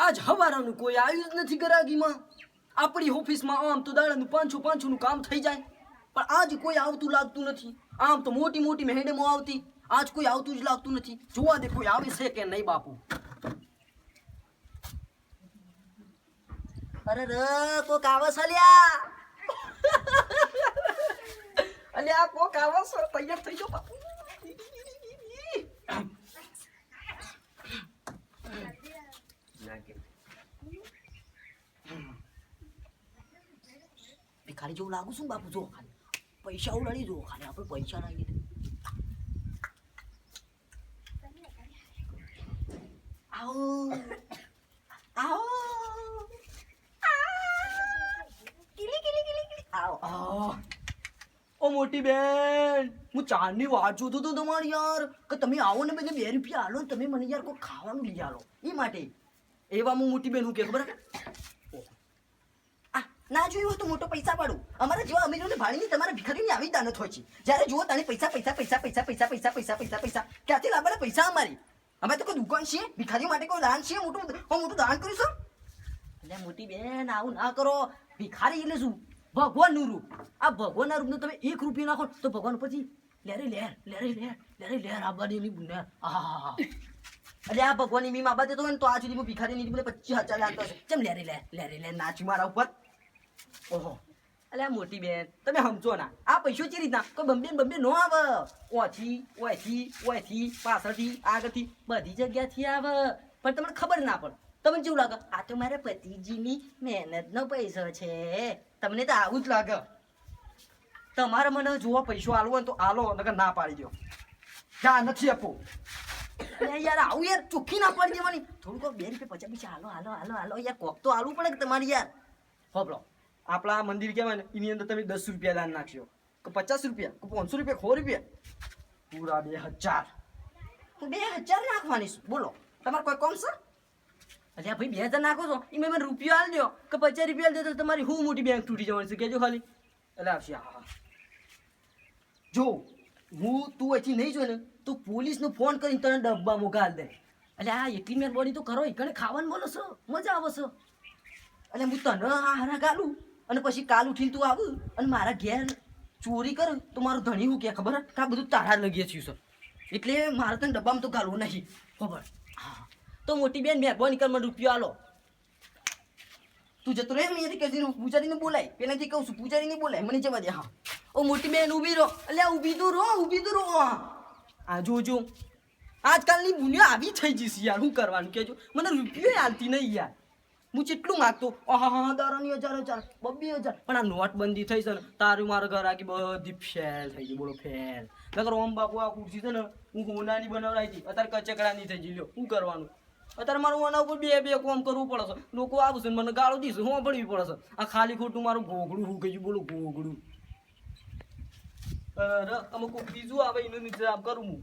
આજ હવારાનું કોઈ આવ્યું જ નથી ગરાગીમાં. આપણી ઓફિસમાં આમ તો દાડાનું 500 નું કામ થઈ જાય, પણ આજ કોઈ આવતું લાગતું નથી. આમ તો મોટી મોટી મેડમો આવતી, આજ કોઈ આવતું જ લાગતું નથી. જોવા દે કોઈ આવે છે કે નહીં બાપુ. અરે રે કોક આવે છે લ્યા. અલ્યા કોક આવે છે, તૈયાર થઈ જાઓ બાપુ. ભિખારી જેવું લાગુ છું બાપુ. જો ખાલી પૈસા ઉડાડી, જો ખાલી આપણે પૈસા લાગી દે. આવો આવો આવો. ઓ મોટી બેન, હું ચાની વાત જોતો હતો તમારી યાર, કે તમે આવો ને બધે 2 રૂપિયા હાલો, તમે મને યાર કોઈ ખાવાનું લઈ આલો. એ માટે એવા હું મોટી બેન હું કે ખબર ના જોયું તો મોટો પૈસા પાડું. અમારા જેવા અમીરોને ભાડીની તમારા ભિખારીની આવી દાનત હોય છે. જ્યારે જુઓ તાણી પૈસા પૈસા પૈસા પૈસા પૈસા પૈસા પૈસા પૈસા પૈસા ક્યાંથી લાવવાના પૈસા અમારી? અમે તો કોઈ દુકાન છીએ, ભિખારીઓ માટે કોઈ દાન છીએ? મોટું દાન કરીશું? એટલે મોટી બેન આવું ના કરો. ભિખારી એટલે શું? ભગવાનનું રૂપ. આ ભગવાનના રૂપનું તમે 1 રૂપિયો નાખો તો ભગવાન પછી લેરે લેર લેરે લેર લેરે લેર આબાની ની બુના. આહા એટલે આ ભગવાનની મીમ આબા દેતો હોય ને તો આ સુધી ભિખારીની મને 25,000 લાગતો હશે. ચમ લેરે લેર લેરે લેર નાચી મારા ઉપર. ઓહો અલ્યા મોટી બેન તમે સમજો ના, આ પૈસો ચી રીતના કોઈ બમ્બે નો આવે. ઓથી પાછળથી આગળથી બધી જગ્યાથી આવે, પણ તમને ખબર ના પડે. તમને કેવું લાગે આ તો મારા પતિજીની મહેનતનો પૈસો છે? તમને તો આવું જ લાગે. તમારે મને જોવા પૈસો આલવો હોય તો આલો, નકર ના પાડી દો. ક્યાં નથી આપો યાર. આવું યાર ચોખ્ખી ના પાડી દેવાની. થોડુંક 2 રૂપિયા 50 પૈસા હાલો યાર. કોક તો આલવું પડે કે તમારી યાર. હોબળો આપણા મંદિર કહેવાય ને, એની અંદર તમે 10 રૂપિયા દાન નાખશો, કે 50 રૂપિયા, કે 500 રૂપિયા, 100 રૂપિયા, પૂરા 2000. 2000 નાખવાની છે બોલો? તમારે કોઈ કોમ છે? અચ્છા ભાઈ 2000 નાખો છો, એમાં મને રૂપિયો આલ દો કે 50 રૂપિયા આલ દો તો તમારી હું મોટી બેંક તૂટી જવાની છે કહેજો ખાલી. એટલે આવશે. હા જો તું અહીંથી નહીં જોઈ ને તો પોલીસનો ફોન કરીને તને ડબ્બામાં ગાલ દે. એટલે આ એટલી મહેરબાની તો કરો. એકને ખાવાનું બોલો છો, મજા આવે છે. એટલે હું તને આ હારા ગાલું અને પછી કાલ ઉઠીને તું આવું અને મારા ઘેર ચોરી કર તો મારું ધણી હું કે ખબર કે આ બધું તારા લગીએ થયું છે, એટલે મારે તને ડબ્બામાં તો ગાલવું નહીં. ખબર? હા તો મોટી બેન મહેરબાની કર, મને રૂપિયો આલો. તું જતો રહે અહીંયાથી કહેતી પૂજારીને બોલાય. પેલાથી કહું છું પૂજારીને બોલાય, મને જવા દે. હા ઓ મોટી બેન ઊભી રહો. એટલે ઊભી તો રહો. આ જોજો આજકાલની બુનિયા આવી થઈ જશે યાર. શું કરવાનું કહેજો? મને રૂપિયો આલતી નહીં યાર. હું જેટલું માગતો દારાની 1000 2,000, પણ આ નોટબંધી થઈ છે ને તારું મારા ઘર આગી બધી ફેલ થઈ ગઈ. બોલો ફેલ. નકર ઓમ બાપુ આ ખુરશી છે ને હું હોનાની બનાવડાવી હતી, અત્યારે કચકડાની થઈ ગઈ. લ્યો શું કરવાનું? અત્યારે મારું ઓના ઉપર બે કોમ કરવું પડે છે. લોકો આવશે મને ગાળો દીશે, હું પડવી પડે છે. આ ખાલી ખોટું મારું ઘોઘડું હું ગયું. બોલો ઘોઘડું. અરે તમે કોઈ બીજું આવે એનું ઇંતજામ કરું હું.